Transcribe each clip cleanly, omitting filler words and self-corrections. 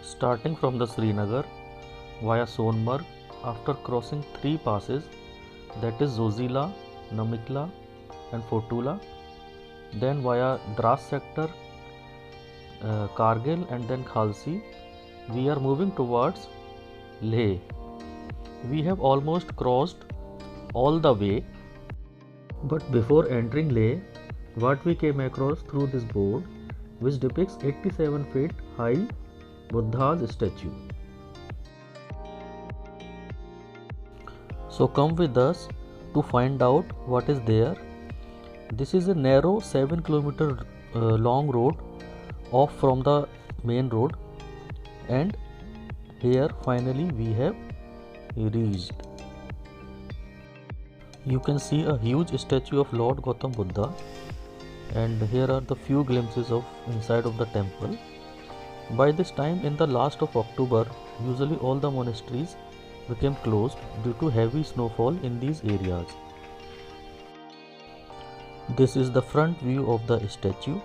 Starting from the Srinagar via Sonmarg after crossing three passes, that is Zozila, Namikla and Fotula, then via Dras sector, Kargil and then Khalsi, we are moving towards Leh. We have almost crossed all the way, but before entering Leh, what we came across through this board, which depicts 87 feet high Buddha's statue. So come with us to find out what is there. This is a narrow 7 km long road off from the main road, and here finally we have reached. You can see a huge statue of Lord Gautam Buddha, and here are the few glimpses of inside of the temple. By this time in the last of October, usually all the monasteries became closed due to heavy snowfall in these areas. This is the front view of the statue.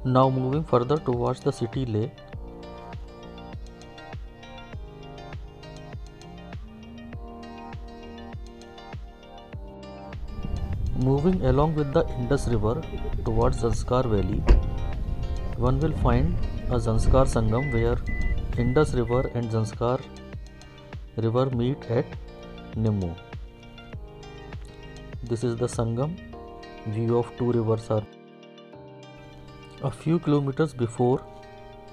Now moving further towards the city Leh. Moving along with the Indus River towards Sanskar Valley, one will find a Sanskar Sangam where Indus River and Sanskar River meet at Nimmo. This is the Sangam. View of two rivers are. A few kilometers before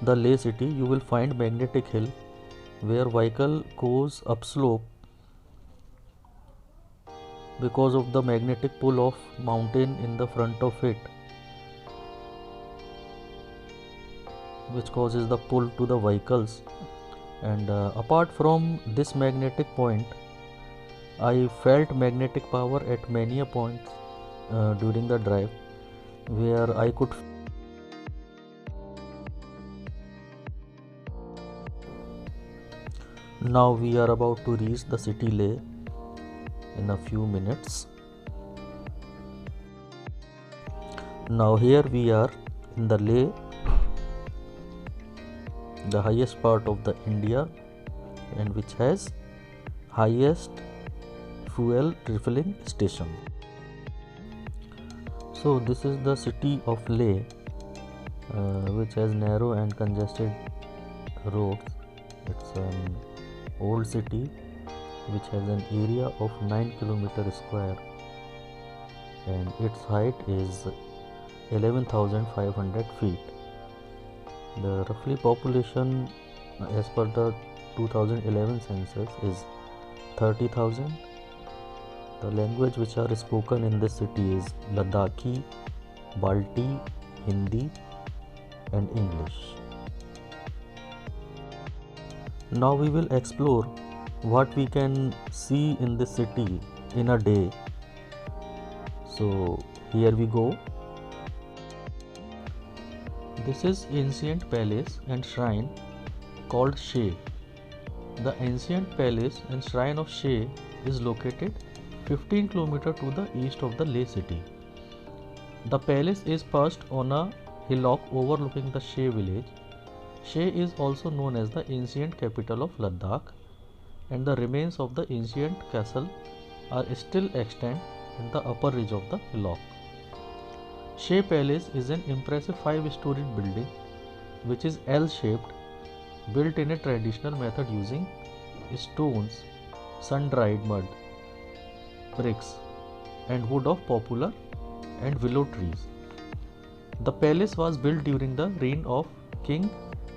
the Leh city, you will find Magnetic Hill where vehicle goes upslope because of the magnetic pull of mountain in the front of it, which causes the pull to the vehicles. And apart from this magnetic point, I felt magnetic power at many points during the drive where I could Now we are about to reach the city Leh in a few minutes. Now here we are in the Leh, the highest part of the India, and which has highest fuel refilling station. So this is the city of Leh, which has narrow and congested roads. It's an old city which has an area of 9 km square, and its height is 11,500 feet. The roughly population as per the 2011 census is 30,000. The language which are spoken in this city is Ladakhi, Balti, Hindi and English. Now we will explore what we can see in this city in a day. So here we go. This is ancient palace and shrine called Shay. The ancient palace and shrine of Shay is located 15 km to the east of the Leh city. The palace is perched on a hillock overlooking the Shay village. Shay is also known as the ancient capital of Ladakh, and the remains of the ancient castle are still extant in the upper ridge of the hillock. Shay Palace is an impressive 5-storied building which is L-shaped, built in a traditional method using stones, sun-dried mud, bricks and wood of poplar and willow trees. The palace was built during the reign of King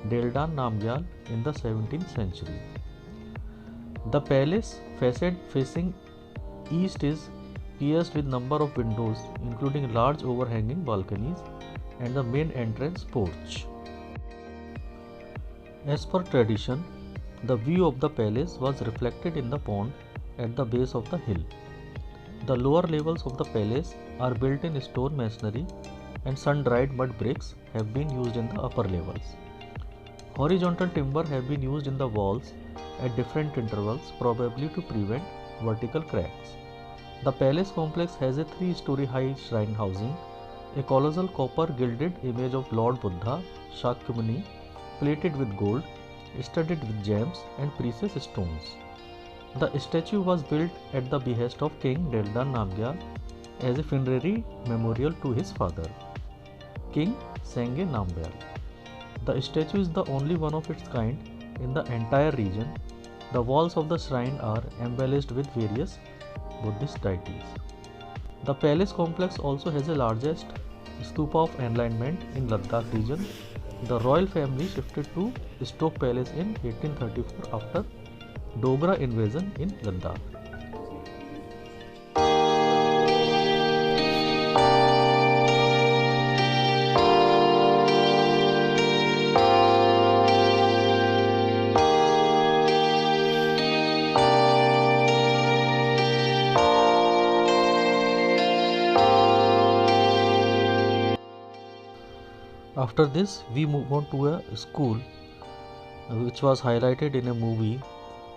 Deldan Namgyal in the 17th century. The palace facade facing east is pierced with number of windows, including large overhanging balconies and the main entrance porch. As per tradition, the view of the palace was reflected in the pond at the base of the hill. The lower levels of the palace are built in stone masonry, and sun-dried mud bricks have been used in the upper levels. Horizontal timber have been used in the walls at different intervals, probably to prevent vertical cracks. The palace complex has a 3-story high shrine housing a colossal copper gilded image of Lord Buddha, Shakyamuni, plated with gold, studded with gems and precious stones. The statue was built at the behest of King Deldan Namgyal as a funerary memorial to his father, King Sangye Namgyal. The statue is the only one of its kind in the entire region. The walls of the shrine are embellished with various Buddhist deities. The palace complex also has the largest stupa of enlightenment in Ladakh region. The royal family shifted to Stoke Palace in 1834 after Dogra invasion in Ladakh. After this, we move on to a school which was highlighted in a movie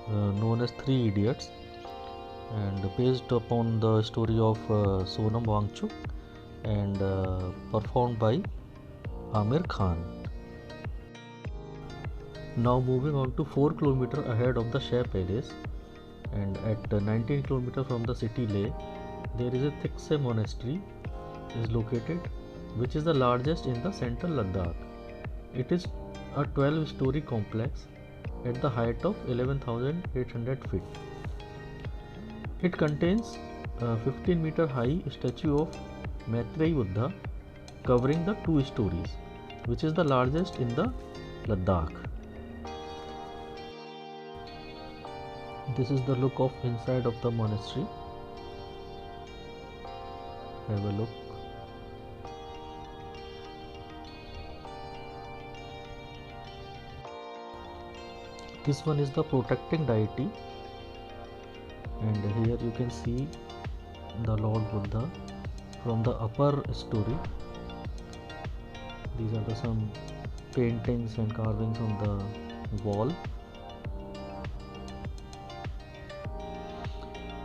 known as Three Idiots and based upon the story of Sonam Wangchuk and performed by Amir Khan. Now moving on to 4 km ahead of the Shay Palace and at 19 km from the city Leh, there is a thiksey monastery is located which is the largest in the central Ladakh. It is a 12-story complex at the height of 11,800 feet. It contains a 15-meter high statue of Maitreyi Buddha covering the 2 stories, which is the largest in the Ladakh. This is the look of inside of the monastery. Have a look. This one is the protecting deity, and here you can see the Lord Buddha from the upper story. These are some paintings and carvings on the wall.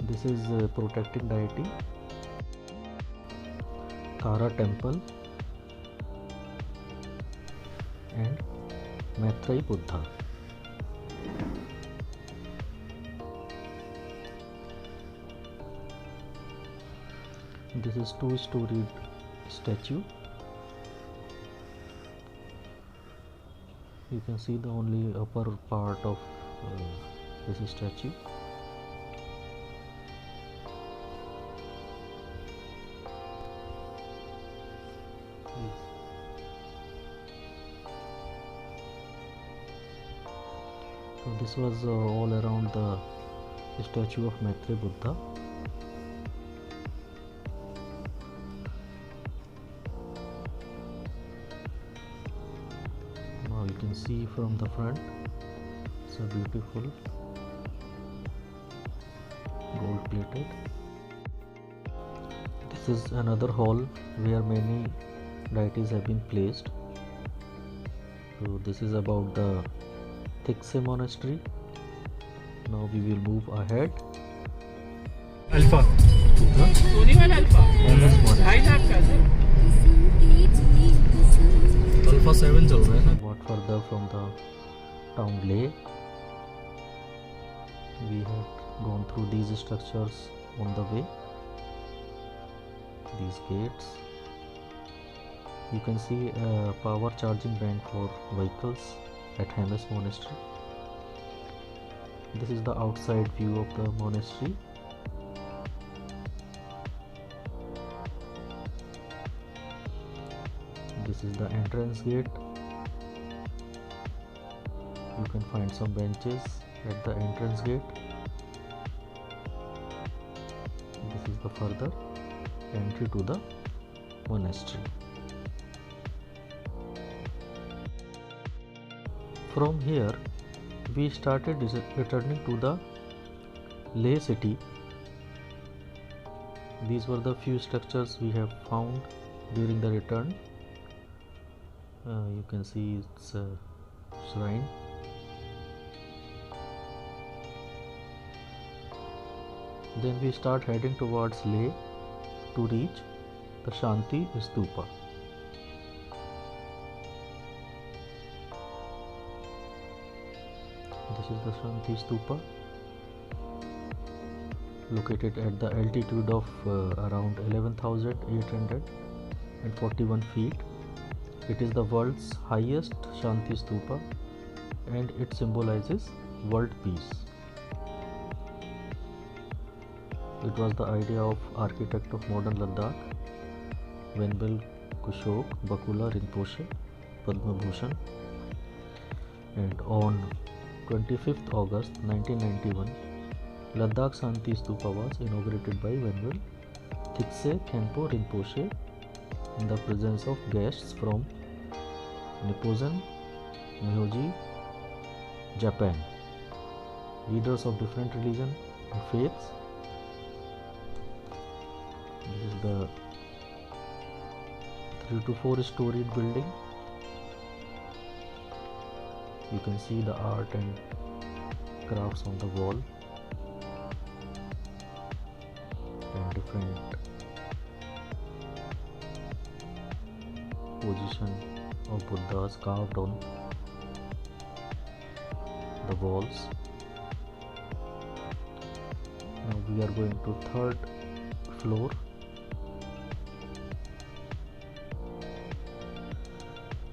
This is a protecting deity, Tara temple and Maitreyi Buddha. This is 2-storied statue. You can see the only upper part of this statue. So this was all around the statue of Maitreyi Buddha. Now you can see from the front, it's a beautiful gold plated. This is another hall where many deities have been placed. So this is about the thiksey monastery. Now we will move ahead. Alpha. Alpha 7 चल रहा है ना. What further from the town Leh. We had gone through these structures on the way. These gates. You can see a power charging bank for vehicles at Hemis monastery. This is the outside view of the monastery. This is the entrance gate. You can find some benches at the entrance gate. This is the further entry to the monastery. From here, we started returning to the Leh city. These were the few structures we have found during the return. You can see it's a shrine. Then we start heading towards Leh to reach the Shanti Stupa. This is the Shanti Stupa, located at the altitude of around 11,841 feet. It is the world's highest Shanti Stupa and it symbolizes world peace. It was the idea of architect of modern Ladakh, Venerable Kushok Bakula Rinpoche, Padma Bhushan, and on 25th August 1991, Ladakh Shanti Stupa was inaugurated by Venerable thiksey Rinpoche in the presence of guests from Nippon, Myoji, Japan, leaders of different religions and faiths. This is the 3 to 4 storied building. You can see the art and crafts on the wall and different position of Buddhas carved on the walls. Now we are going to third floor.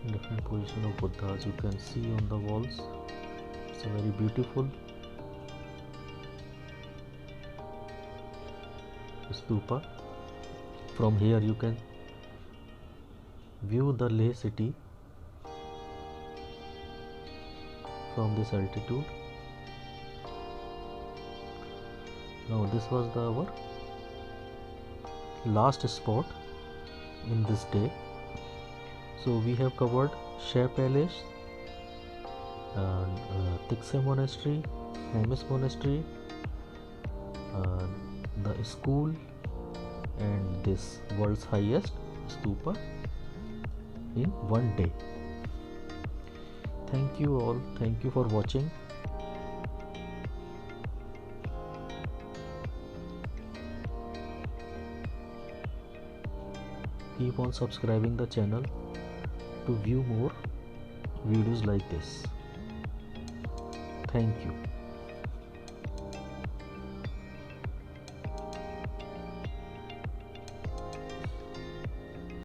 Different position of Buddhas you can see on the walls. It's a very beautiful stupa. From here you can view the Leh city from this altitude. Now this was our last spot in this day. So we have covered Shay Palace, Thiksey Monastery, Hemis Monastery, the school, and this world's highest stupa in one day. Thank you all. Thank you for watching. Keep on subscribing the channel to view more videos like this. Thank you.